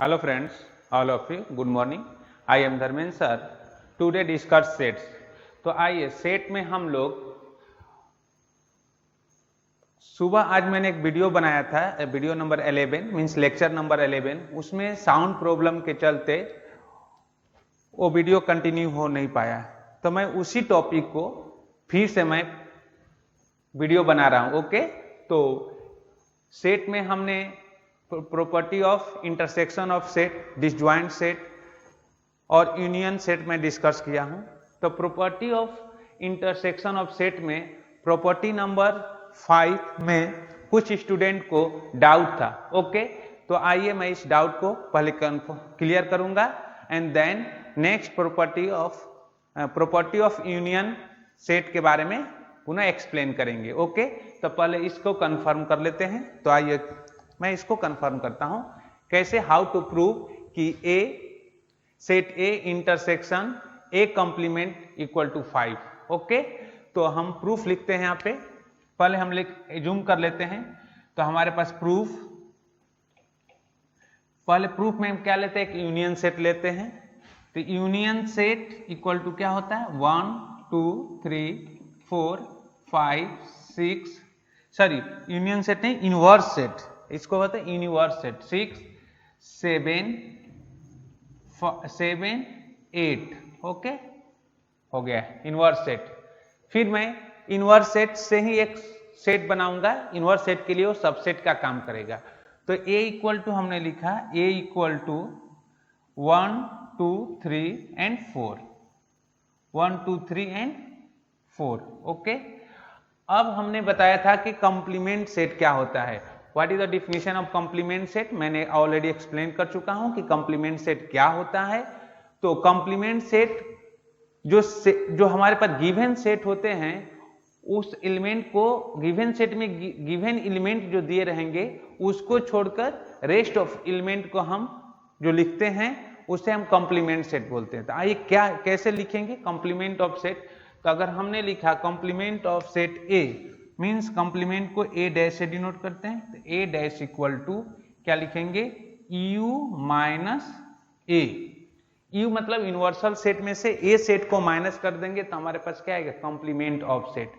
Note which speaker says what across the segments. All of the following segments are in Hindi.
Speaker 1: Hello friends, all of you, good morning. I am Dharmendra sir. Today discuss sets. तो आइए सेट में हम लोग सुबह आज मैंने एक वीडियो बनाया था, video number 11 means lecture number 11. उसमें साउंड प्रॉब्लम के चलते वो वीडियो कंटिन्यू हो नहीं पाया, तो मैं उसी टॉपिक को फिर से मैं वीडियो बना रहा हूं. ओके, तो सेट में हमने property of intersection of set, disjoint set और यूनियन सेट में डिस्कस किया हूं. तो property of intersection of set में प्रॉपर्टी नंबर 5 में कुछ स्टूडेंट को डाउट था. ओके, तो आइए मैं इस डाउट को पहले क्लियर करूंगा and then next property of union set के बारे में पुनः एक्सप्लेन करेंगे. ओके, तो पहले इसको कंफर्म कर लेते हैं. तो आइए मैं इसको कंफर्म करता हूं कैसे, हाउ टू प्रूव कि A set A intersection A complement equal to 5. Okay, तो हम प्रूफ लिखते हैं. यहां पे पहले हम जूम कर लेते हैं. तो हमारे पास प्रूफ, पहले प्रूफ में हम क्या लेते हैं, एक यूनियन सेट लेते हैं. तो यूनियन सेट इक्वल टू क्या होता है, 1 2 3 4 5 6, सॉरी यूनियन सेट नहीं, इनवर्स सेट इसको होता है. Universe set 6 7 8. ओके, हो गया इनवर्स सेट. फिर मैं इनवर्स सेट से ही एक सेट बनाऊंगा. इनवर्स सेट के लिए वो सबसेट का काम करेगा. तो A इक्वल टू हमने लिखा A equal to 1 2 3 and 4, 1 2 3 and 4. Okay, अब हमने बताया था कि कंप्लीमेंट सेट क्या होता है. What is the definition of complement set. मैंने ऑलरेडी एक्सप्लेन कर चुका हूं कि कंप्लीमेंट सेट क्या होता है. तो कंप्लीमेंट सेट जो हमारे पास गिवन सेट होते हैं, उस एलिमेंट को गिवन सेट में गिवन एलिमेंट जो दिए रहेंगे उसको छोड़कर रेस्ट ऑफ एलिमेंट को हम जो लिखते हैं उसे हम कंप्लीमेंट सेट बोलते हैं. तो आइए क्या कैसे लिखेंगे कंप्लीमेंट ऑफ सेट. तो अगर हमने लिखा complement of set A means complement को ए डैश से डिनोट करते हैं. तो ए डैश इक्वल टू क्या लिखेंगे, यू माइनस ए. यू मतलब यूनिवर्सल सेट में से ए सेट को माइनस कर देंगे तो हमारे पास क्या आएगा, कंप्लीमेंट ऑफ सेट.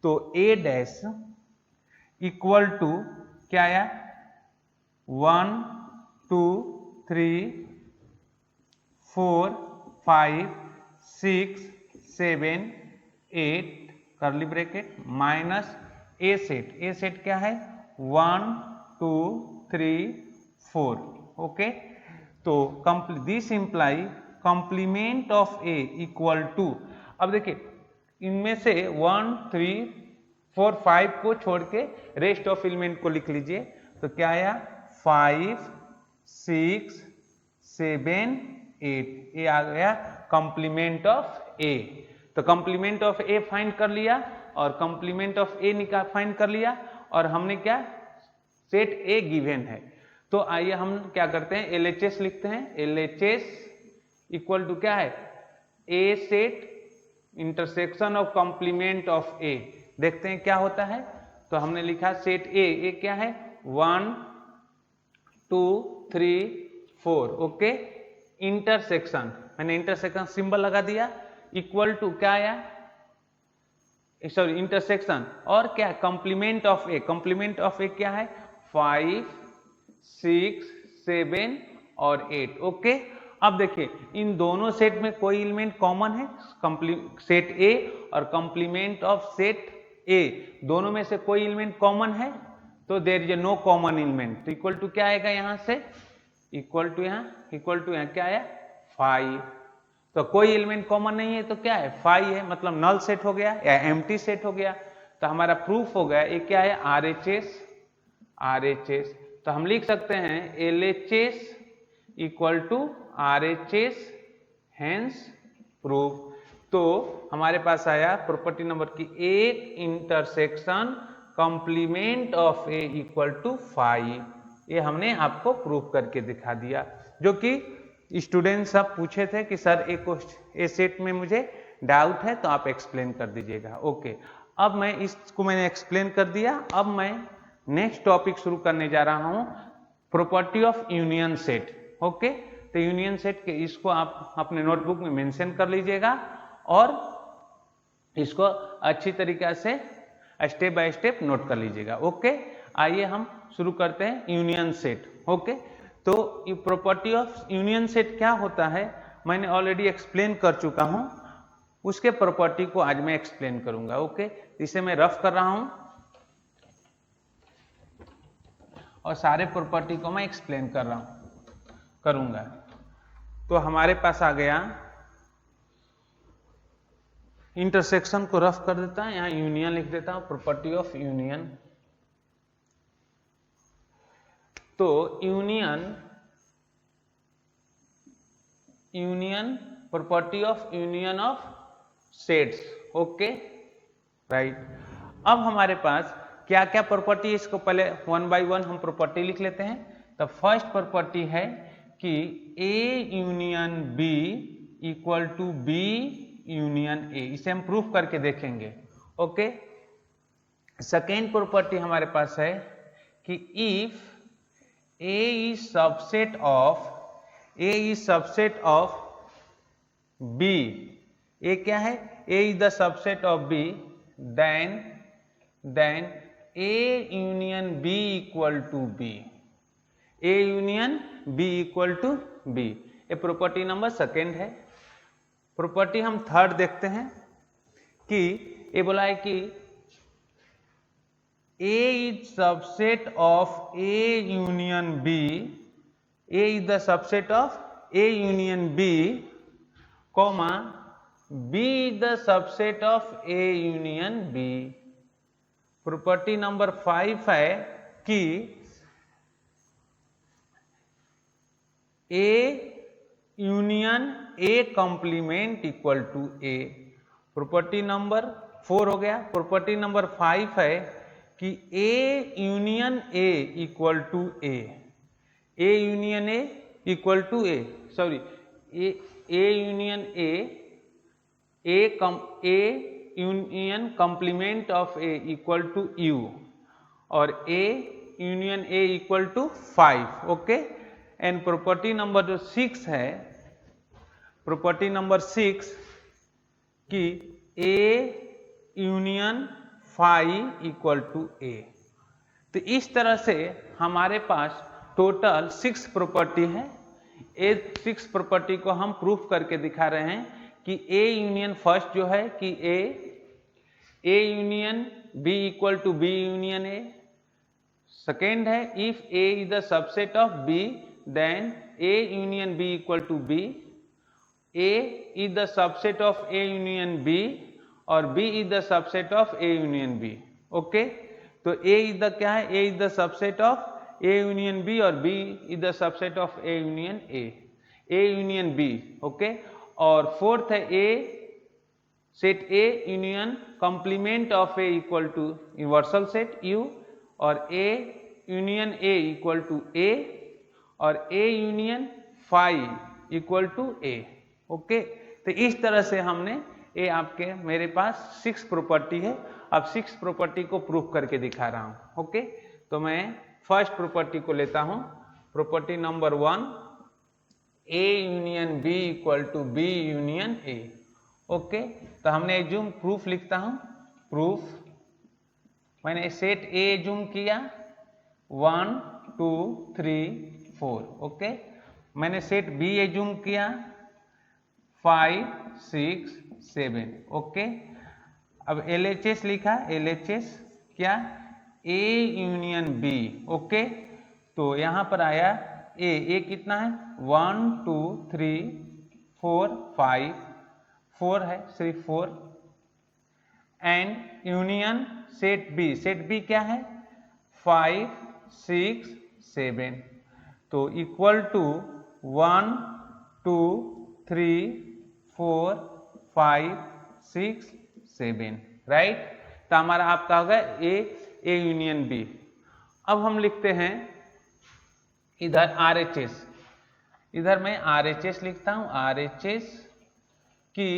Speaker 1: तो ए डैश इक्वल टू क्या आया, 1 2 3 4 5 6 7 8 curly bracket minus A set. A set क्या है, 1 2 3 4. ओके, तो this imply complement of A equal to, अब देखिए इनमें से 1 3 4 5 को छोड़ के रेस्ट ऑफ एलिमेंट को लिख लीजिए. तो क्या आया, 5 6 7 8. ये आ गया कंप्लीमेंट ऑफ ए. तो कंप्लीमेंट ऑफ ए फाइंड कर लिया और कंप्लीमेंट ऑफ ए फाइंड कर लिया और हमने क्या, सेट ए गिवन है. तो आइए हम क्या करते हैं, LHS लिखते हैं. LHS इक्वल टू क्या है, A set intersection of complement of A. देखते हैं क्या होता है. तो हमने लिखा सेट ए क्या है, 1 2 3 4. ओके, इंटरसेक्शन मैंने इंटरसेक्शन सिंबल लगा दिया, इक्वल टू क्या आया, सॉरी इंटरसेक्शन और क्या, complement of A. Complement of A क्या है, 5 6 7 और 8. ओके, अब देखिए इन दोनों सेट में कोई एलिमेंट कॉमन है, सेट ए और कंप्लीमेंट ऑफ सेट ए, दोनों में से कोई एलिमेंट कॉमन है. तो there is no common element. तो इक्वल टू क्या आएगा, यहां से इक्वल टू यहां क्या आया, 5. तो कोई एलिमेंट कॉमन नहीं है तो क्या है, 5 है, मतलब नल सेट हो गया या एम्प्टी सेट हो गया. तो हमारा प्रूफ हो गया. ये क्या है, RHS. तो हम लिख सकते हैं LHS equal to RHS, hence proof. तो हमारे पास आया प्रॉपर्टी नंबर की एक intersection complement of A equal to 5. ये हमने आपको प्रूफ करके दिखा दिया, जो कि स्टूडेंट सब पूछे थे कि सर ए सेट में मुझे डाउट है तो आप एक्सप्लेन कर दीजिएगा. ओके, अब मैं इसको मैंने एक्सप्लेन कर दिया. अब मैं नेक्स्ट टॉपिक शुरू करने जा रहा हूं, property of union set. Okay, तो यूनियन सेट के इसको आप अपने नोटबुक में मेंशन कर लीजिएगा और इसको अच्छी तरीके से स्टेप बाय स्टेप नोट कर लीजिएगा। ओके, आइए हम शुरू करते हैं यूनियन सेट। ओके, तो प्रॉपर्टी ऑफ यूनियन सेट क्या होता है मैंने ऑलरेडी एक्सप्लेन कर चुका हूं, उसके प्रॉपर्टी को आज मैं एक्सप्लेन करूंगा। ओके, इसे मैं रफ कर रहा हूं और सारे प्रॉपर्टी को मैं एक्सप्लेन करूंगा। तो हमारे पास आ गया, इंटरसेक्शन को रफ कर देता है, यहां यूनियन लिख देता हूं, प्रॉपर्टी ऑफ यूनियन। तो union property of union of sets. Okay, right. अब हमारे पास क्या क्या प्रॉपर्टी, इसको पहले वन बाय वन हम प्रॉपर्टी लिख लेते हैं। तो फर्स्ट प्रॉपर्टी है कि A union B equal to B union A, इसे हम प्रूफ करके देखेंगे। ओके, सेकेंड प्रॉपर्टी हमारे पास है कि if A is subset of B, A क्या है, A is the subset of B, then A union B equal to B, A union B equal to B. ये प्रॉपर्टी नंबर सेकेंड है। प्रॉपर्टी हम थर्ड देखते हैं कि ये बोला है कि A is subset of A union B, A is the subset of A union B, comma B is the subset of A union B। Property number 5 है कि A union A complement equal to A। Property number 4 हो गया। प्रॉपर्टी नंबर 5 है कि A union A equal to A, A union A equal to A, sorry, A union A union complement of A equal to U, और A union A equal to 5। Okay, and property number जो 6 है, प्रॉपर्टी नंबर 6 कि ए यूनियन 5 इक्वल टू ए। तो इस तरह से हमारे पास टोटल 6 प्रॉपर्टी है। ए 6 प्रॉपर्टी को हम प्रूफ करके दिखा रहे हैं कि ए यूनियन फर्स्ट जो है कि A union B equal to B union A. Second है if A is the subset of B then A union B equal to B, A is the subset of A union B और B is the subset of A union B। Okay, तो A इज द क्या है, A is the subset of A union B और B is the subset of A union A union B। Okay, और फोर्थ है A set A union complement of A equal to universal set U, और A union A equal to A, और A union 5 equal to A। Okay, तो इस तरह से हमने ये आपके मेरे पास 6 प्रॉपर्टी है। अब 6 प्रॉपर्टी को प्रूफ करके दिखा रहा हूं। ओके, तो मैं फर्स्ट प्रॉपर्टी को लेता हूं, property number 1, A union B equal to B union A. Okay, तो हमने एज्यूम प्रूफ लिखता हूं, प्रूफ मैंने सेट ए एज्यूम किया 1 2 3 4। ओके, मैंने सेट बी एज्यूम किया 5 6 7। ओके, अब LHS लिखा, LHS क्या, A यूनियन B। ओके, तो यहां पर आया A कितना है 1 2 3 4 5, 4 है, सिर्फ 4, एंड यूनियन सेट B क्या है 5 6 7। तो इक्वल टू 1 2 3 4 5 6 7, राइट। तो हमारा आपका होगा ए यूनियन बी। अब हम लिखते हैं इधर RHS, इधर मैं RHS लिखता हूं, RHS कि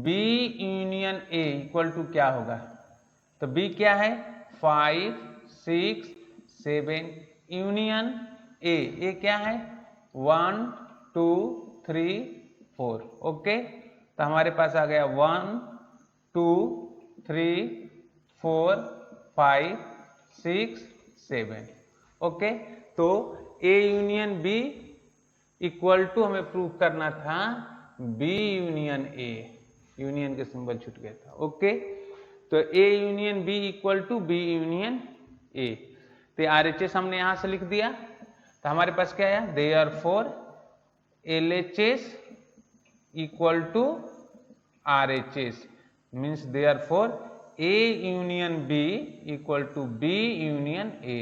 Speaker 1: B union A equal to क्या होगा, तो B क्या है 5 6 7 यूनियन A क्या है 1 2 3 4। ओके, तो हमारे पास आ गया 1 2 3 4 5 6 7। ओके, तो A union B equal to हमें प्रूव करना था B यूनियन A। यूनियन के सिंबल छूट गया था। ओके, तो A union B equal to B union A। तो RHS हमने यहां से लिख दिया, तो हमारे पास क्या है, therefore LHS equal to RHS means therefore A union B equal to B union A।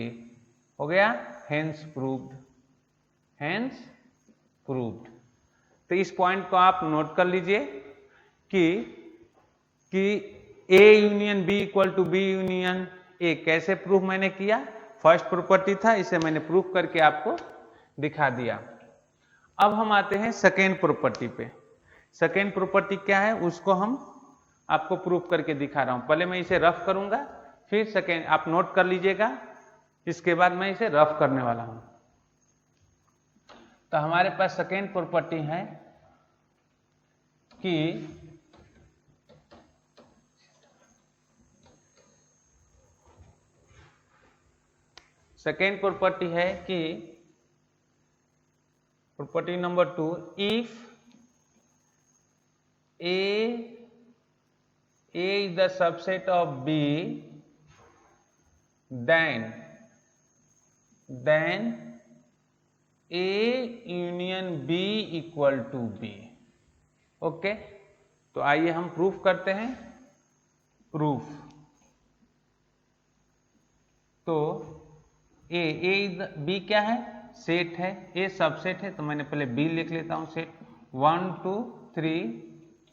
Speaker 1: हो गया, हेंस प्रूव्ड, हेंस प्रूव्ड। तो इस पॉइंट को आप नोट कर लीजिए कि A union B equal to B union A कैसे प्रूफ मैंने किया। फर्स्ट प्रॉपर्टी था, इसे मैंने प्रूफ करके आपको दिखा दिया। अब हम आते हैं सेकेंड प्रॉपर्टी पे। सेकेंड प्रॉपर्टी क्या है उसको हम आपको प्रूफ करके दिखा रहा हूं। पहले मैं इसे रफ करूंगा, फिर सेकेंड आप नोट कर लीजिएगा, इसके बाद मैं इसे रफ करने वाला हूं। तो हमारे पास सेकेंड प्रॉपर्टी है कि सेकेंड प्रॉपर्टी है कि property number 2, if A is the subset of B, then A union B equal to B। Okay, तो आइए हम प्रूफ करते हैं। प्रूफ, तो B क्या है, सेट है, A सबसेट है, तो मैंने पहले B लिख लेता हूं set. 1 2 3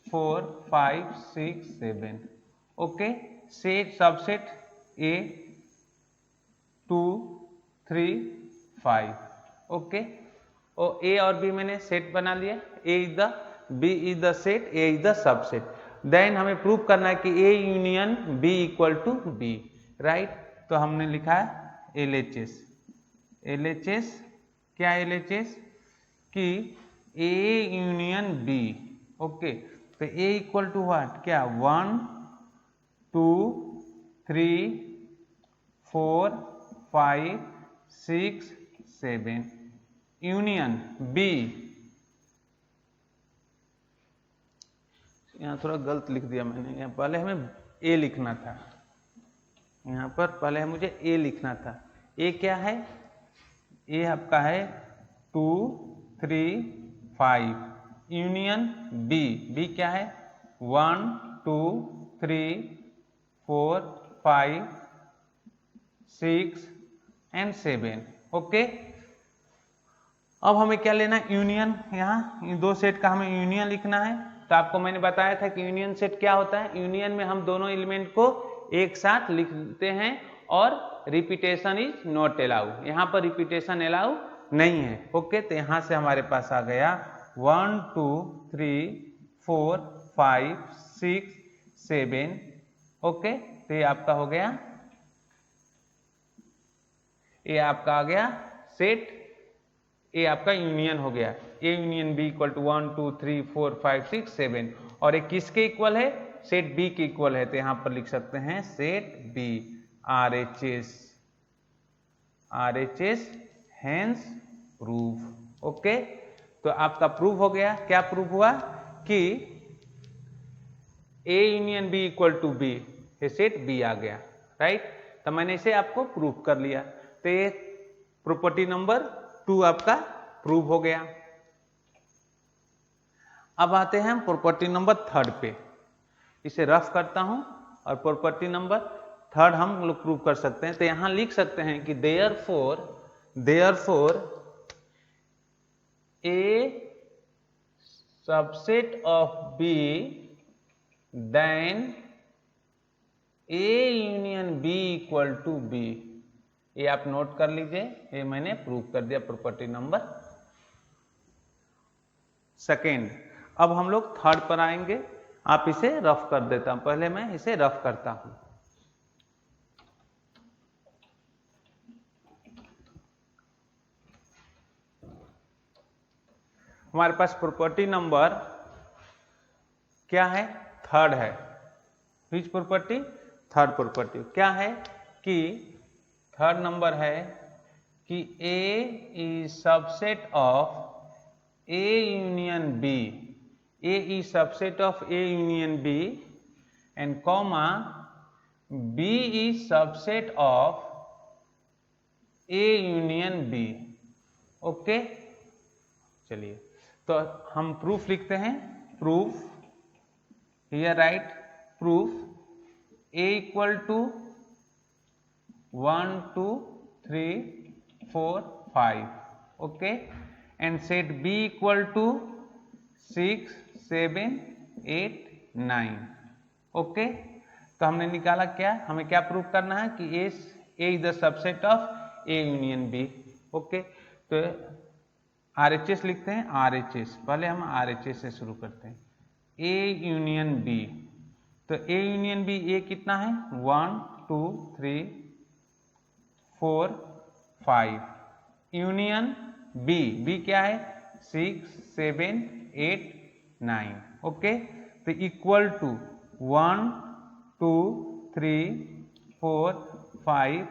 Speaker 1: 4 5 6 7। Okay, set subset A 2 3 5। Okay, और A और B मैंने सेट बना लिया। A is the, B is the set, A is the subset. Then हमें प्रूव करना है कि A union B equal to B, right. तो हमने लिखा है LHS। LHS क्या है, LHS कि A यूनियन B। ओके, तो A इक्वल टू व्हाट, क्या 1 2 3 4 5 6 7 यूनियन B। यहाँ थोड़ा गलत लिख दिया मैंने, यहाँ पहले हमें A लिखना था, यहाँ पर पहले मुझे A लिखना था। A क्या है, A आपका है 2 3 5 यूनियन B। B क्या है 1 2 3 4 5 6 एंड 7। ओके, अब हमें क्या लेना है, यूनियन। यहाँ इन दो सेट का हमें यूनियन लिखना है। तो आपको मैंने बताया था कि यूनियन सेट क्या होता है। यूनियन में हम दोनों एलिमेंट को एक साथ लिखते हैं और रिपीटेशन इज नॉट अलाउ। यहाँ पर रिपीटेशन अलाउ नहीं है। ओके, तो यहाँ से हमारे पास आ गया 1 2 3 4 5 6 7। ओके, तो ये आपका हो गया, ये आपका आ गया सेट, ए आपका यूनियन हो गया। A union B equal to 1 2 3 4 5 6 7। और ये किसके इक्वल है, सेट बी के इक्वल है। तो यहां पर लिख सकते हैं set B, RHS, RHS hence proof. Okay, तो आपका प्रूफ हो गया। क्या प्रूफ हुआ कि A union B equal to B, ये सेट बी आ गया, राइट। तो मैंने इसे आपको प्रूफ कर लिया। तो ये प्रॉपर्टी नंबर 2 आपका प्रूव हो गया। अब आते हैं हम प्रॉपर्टी नंबर 3 पे। इसे रफ करता हूं और प्रॉपर्टी नंबर 3 हम लोग प्रूव कर सकते हैं। तो यहां लिख सकते हैं कि therefore A subset of B then A union B equal to B. ये आप नोट कर लीजिए, ये मैंने प्रूव कर दिया प्रॉपर्टी नंबर 2। अब हम लोग 3 पर आएंगे। आप इसे रफ कर देता हूं, पहले मैं इसे रफ करता हूं। हमारे पास प्रॉपर्टी नंबर क्या है, थर्ड है। विच प्रॉपर्टी, थर्ड प्रॉपर्टी क्या है कि थर्ड नंबर है कि A is subset of A union B, A is subset of A union B and comma B is subset of A union B। Okay, चलिए तो हम प्रूफ लिखते हैं। Proof, here write proof A equal to 1 2 3 4 5, okay, and set B equal to 6 7 8 9, okay. तो हमने निकाला क्या, हमें क्या प्रूफ करना है कि A is the subset of A union B, okay. तो RHS लिखते हैं, RHS पहले हम RHS से शुरू करते हैं। A यूनियन B, तो A यूनियन B A कितना है 1 2 3 4 5, यूनियन B, B क्या है 6 7 8 9, ओके। तो equal to 1 2 3 4 5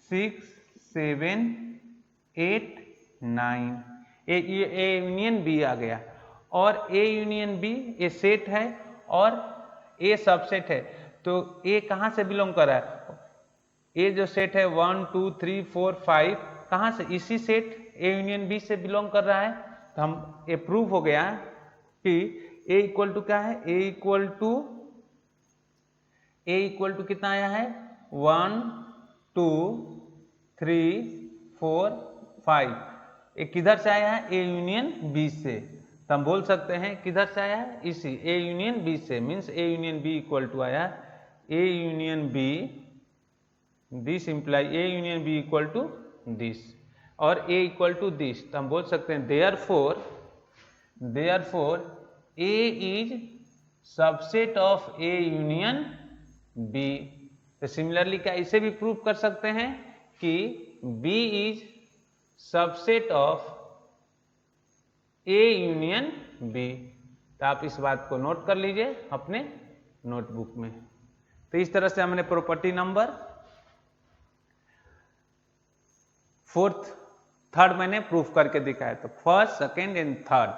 Speaker 1: 6 7 8 9, A union B आ गया। और A union B A set है और ए सबसेट है। तो ए कहां से बिलोंग कर रहा है, ए जो सेट है 1 2 3 4 5 कहां से, इसी सेट ए यूनियन बी से बिलोंग कर रहा है। तो हम ये प्रूव हो गया कि ए इक्वल टू क्या है, ए इक्वल टू कितना आया है 1 2 3 4 5, ये किधर से आया है ए यूनियन बी से। तो हम बोल सकते हैं किधर से आया है, इसी ए यूनियन बी से, means A union B equal to आया A union B, this imply A union B equal to this और ए इक्वल टू दिस। तो हम बोल सकते हैं therefore A is subset of A union B. तो सिमिलरली क्या इसे भी प्रूव कर सकते हैं कि B is subset of A union B. तो आप इस बात को नोट कर लीजिए अपने नोटबुक में। तो इस तरह से हमने प्रॉपर्टी नंबर थर्ड मैंने प्रूफ करके दिखाया। तो फर्स्ट सेकेंड एंड थर्ड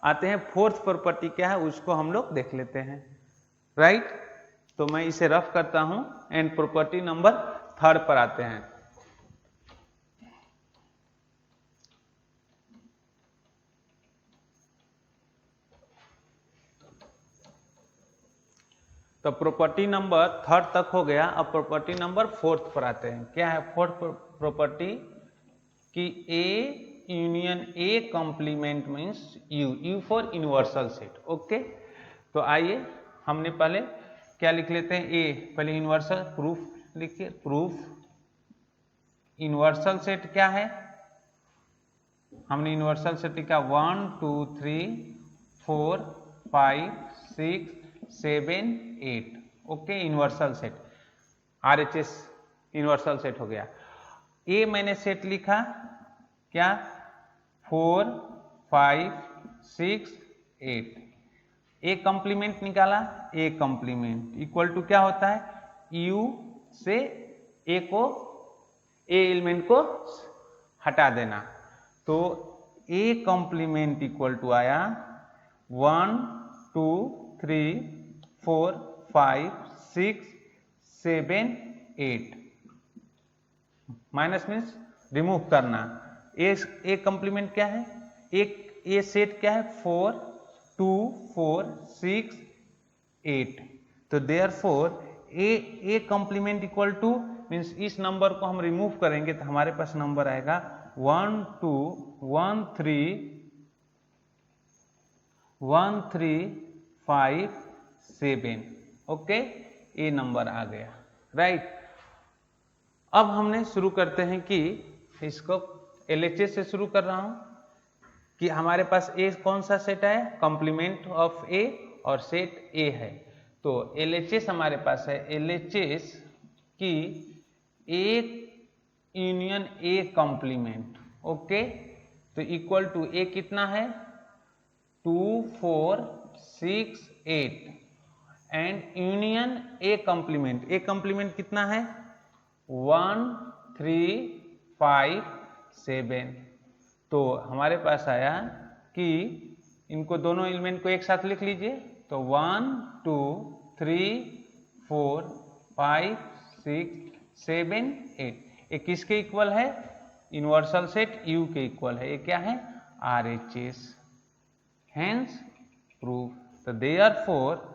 Speaker 1: आते हैं, फोर्थ प्रॉपर्टी क्या है उसको हम लोग देख लेते हैं, राइट। तो मैं इसे रफ करता हूं एंड प्रॉपर्टी नंबर थर्ड पर आते हैं। तो प्रॉपर्टी नंबर थर्ड तक हो गया, अब प्रॉपर्टी नंबर फोर्थ पर आते हैं। क्या है फोर्थ प्रॉपर्टी कि A union A complement means U for universal set, okay. तो आइए हमने पहले क्या लिख लेते हैं, ए पहले यूनिवर्सल प्रूफ लिखिए। प्रूफ यूनिवर्सल सेट क्या है, हमने यूनिवर्सल सेट लिखा 1 2 3 4 5 6 7 8, okay. Universal set RHS universal set हो गया। ए मैंने सेट लिखा क्या 4 5 6 8, ए कॉम्प्लीमेंट निकाला, ए कॉम्प्लीमेंट इक्वल टू क्या होता है यू से ए एलिमेंट को हटा देना। तो ए कॉम्प्लीमेंट इक्वल टू आया 1 2 3 4 5 6 7 8, माइनस मीन्स रिमूव करना। ए कॉम्प्लीमेंट क्या है, एक ए सेट क्या है 4 2 4 6 8। तो therefore A complement equal to means इस नंबर को हम रिमूव करेंगे तो हमारे पास नंबर आएगा 1 2 1 3 1 3 5 7, ओके। ए नंबर आ गया, राइट। अब हमने शुरू करते हैं कि इसको LHS से शुरू कर रहा हूं कि हमारे पास ए कौन सा सेट है, कॉम्प्लीमेंट ऑफ ए और सेट ए है। तो LHS हमारे पास है LHS की A union A complement, okay. तो इक्वल टू ए कितना है 2 4 6 8 एंड यूनियन ए कंप्लीमेंट कितना है 1 3 5 7। तो हमारे पास आया कि इनको दोनों एलिमेंट को एक साथ लिख लीजिए तो 1 2 3 4 5 6 7 8। ये किसके इक्वल है यूनिवर्सल सेट U के इक्वल है। ये क्या है RHS, हेंस प्रूफ। तो देयरफॉर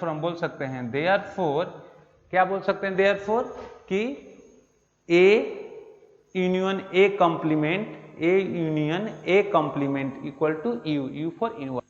Speaker 1: हम बोल सकते हैं देयरफॉर क्या बोल सकते हैं देयरफॉर कि A union A complement equal to U for inverse.